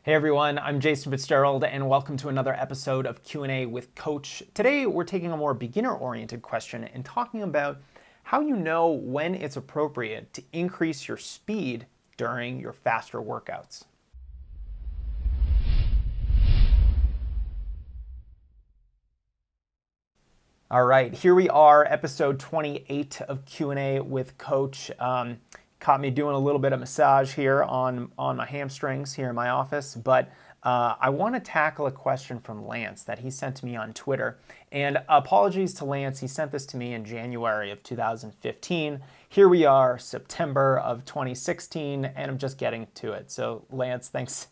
Hey everyone, I'm Jason Fitzgerald and welcome to another episode of Q&A with Coach. Today we're taking a more beginner-oriented question and talking about how you know when it's appropriate to increase your speed during your faster workouts. All right, here we are, episode 28 of Q&A with Coach. Caught me doing a little bit of massage here on my hamstrings here in my office, but I want to tackle a question from Lance that he sent to me on Twitter. And apologies to Lance, he sent this to me in January of 2015. Here we are, September of 2016, and I'm just getting to it. So Lance, thanks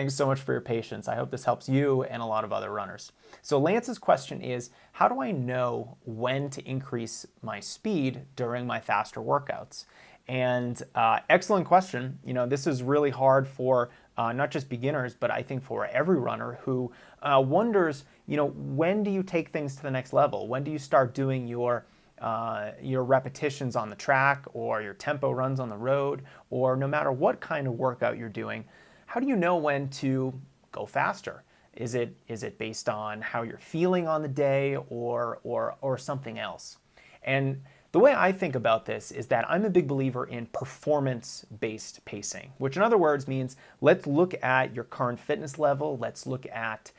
so much for your patience. I hope this helps you and a lot of other runners. So Lance's question is, how do I know when to increase my speed during my faster workouts? And excellent question. You know, this is really hard for not just beginners, but I think for every runner who wonders, you know, when do you take things to the next level? When do you start doing your repetitions on the track or your tempo runs on the road, or no matter what kind of workout you're doing? How do you know when to go faster? Is it based on how you're feeling on the day or something else? And the way I think about this is that I'm a big believer in performance-based pacing, which in other words means let's look at your current fitness level, let's look at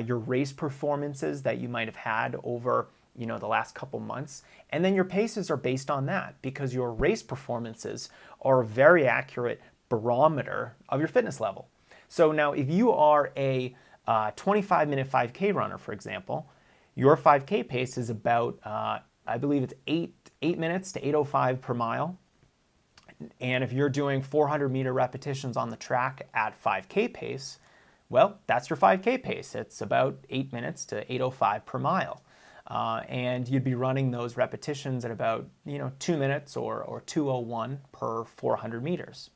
your race performances that you might have had over the last couple months, and then your paces are based on that because your race performances are a very accurate barometer of your fitness level. So now if you are a 25-minute 5K runner, for example, your 5K pace is about, I believe it's 8 minutes to 8:05 per mile. And if you're doing 400-meter repetitions on the track at 5K pace, well, that's your 5K pace. It's about 8 minutes to 8:05 per mile. And you'd be running those repetitions at about 2 minutes or 2:01 per 400 meters.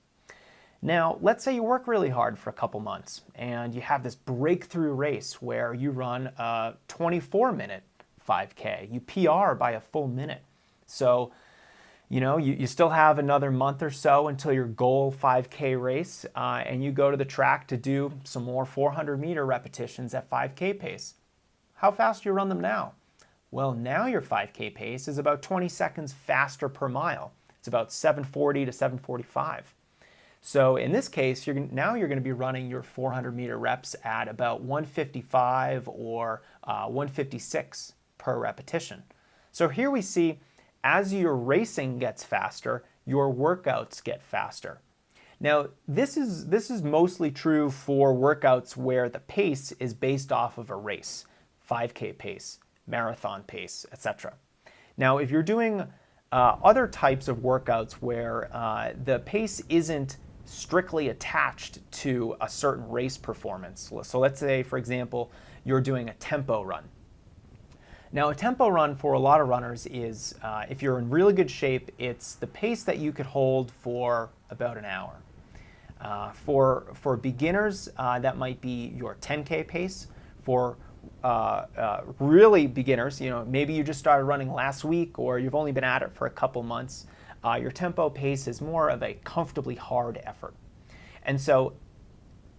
Now, let's say you work really hard for a couple months and you have this breakthrough race where you run a 24-minute 5K. You PR by a full minute. So, you still have another month or so until your goal 5K race, and you go to the track to do some more 400-meter repetitions at 5K pace. How fast do you run them now? Well, now your 5K pace is about 20 seconds faster per mile. It's about 7:40 to 7:45. So in this case, you're going to be running your 400-meter reps at about 155 or 156 per repetition. So here we see, as your racing gets faster, your workouts get faster. Now, this is mostly true for workouts where the pace is based off of a race, 5K pace, marathon pace, etc. Now, if you're doing other types of workouts where the pace isn't strictly attached to a certain race performance. So let's say, for example, you're doing a tempo run. Now, a tempo run for a lot of runners is, if you're in really good shape, it's the pace that you could hold for about an hour. For beginners, that might be your 10K pace. For really beginners, maybe you just started running last week or you've only been at it for a couple months, your tempo pace is more of a comfortably hard effort. And so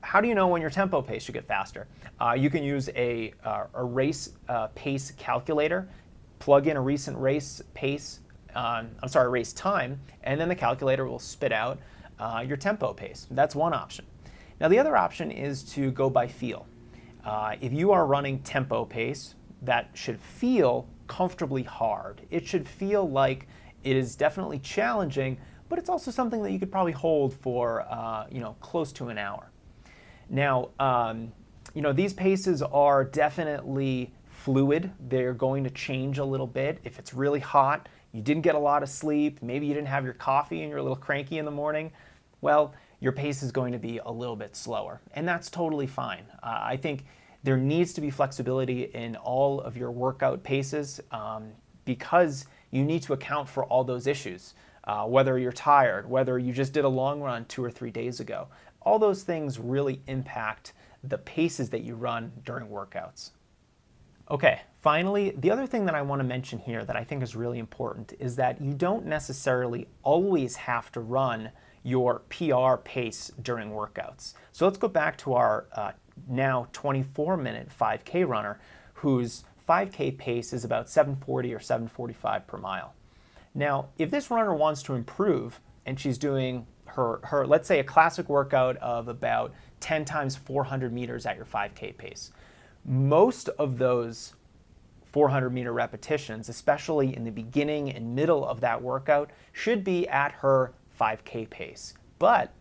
how do you know when your tempo pace should get faster? You can use a race pace calculator, plug in a recent race pace, race time, and then the calculator will spit out your tempo pace. That's one option. Now the other option is to go by feel. If you are running tempo pace, that should feel comfortably hard. It should feel like it is definitely challenging, but it's also something that you could probably hold for close to an hour. Now, these paces are definitely fluid. They're going to change a little bit. If it's really hot, you didn't get a lot of sleep, maybe you didn't have your coffee and you're a little cranky in the morning, well, your pace is going to be a little bit slower, and that's totally fine. I think there needs to be flexibility in all of your workout paces because you need to account for all those issues, whether you're tired, whether you just did a long run 2 or 3 days ago. All those things really impact the paces that you run during workouts. Okay, finally, the other thing that I want to mention here that I think is really important is that you don't necessarily always have to run your PR pace during workouts. So let's go back to our now 24-minute 5K runner whose 5K pace is about 7:40 or 7:45 per mile. Now, if this runner wants to improve and she's doing her let's say a classic workout of about 10 times 400 meters at your 5K pace, most of those 400-meter repetitions, especially in the beginning and middle of that workout, should be at her 5K pace. But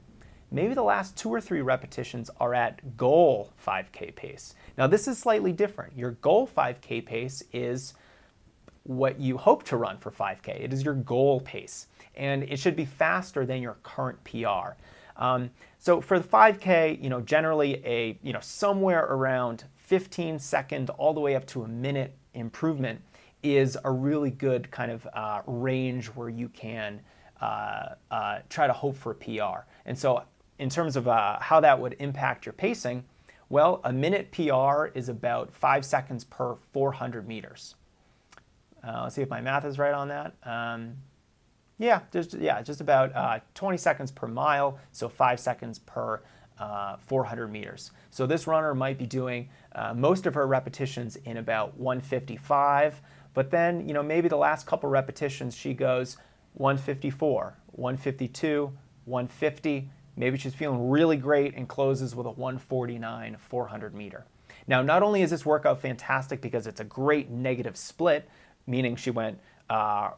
maybe the last 2 or 3 repetitions are at goal 5K pace. Now this is slightly different. Your goal 5K pace is what you hope to run for 5K. It is your goal pace, and it should be faster than your current PR. So for the 5K, generally somewhere around 15-second all the way up to a minute improvement is a really good kind of range where you can try to hope for a PR. And so in terms of how that would impact your pacing, well, a minute PR is about 5 seconds per 400 meters. Let's see if my math is right on that. Just about 20 seconds per mile, so 5 seconds per 400 meters. So this runner might be doing most of her repetitions in about 155, but then maybe the last couple repetitions she goes 154, 152, 150. Maybe she's feeling really great and closes with a 149 400 meter. Now, not only is this workout fantastic because it's a great negative split, meaning she went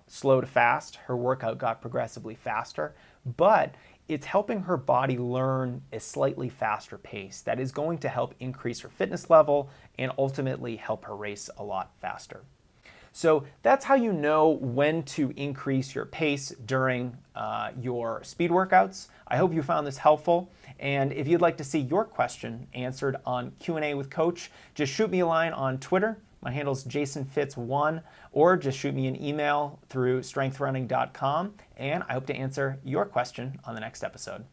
slow to fast, her workout got progressively faster, but it's helping her body learn a slightly faster pace that is going to help increase her fitness level and ultimately help her race a lot faster. So that's how you know when to increase your pace during your speed workouts. I hope you found this helpful. And if you'd like to see your question answered on Q&A with Coach, just shoot me a line on Twitter. My handle is JasonFitz1, or just shoot me an email through strengthrunning.com, and I hope to answer your question on the next episode.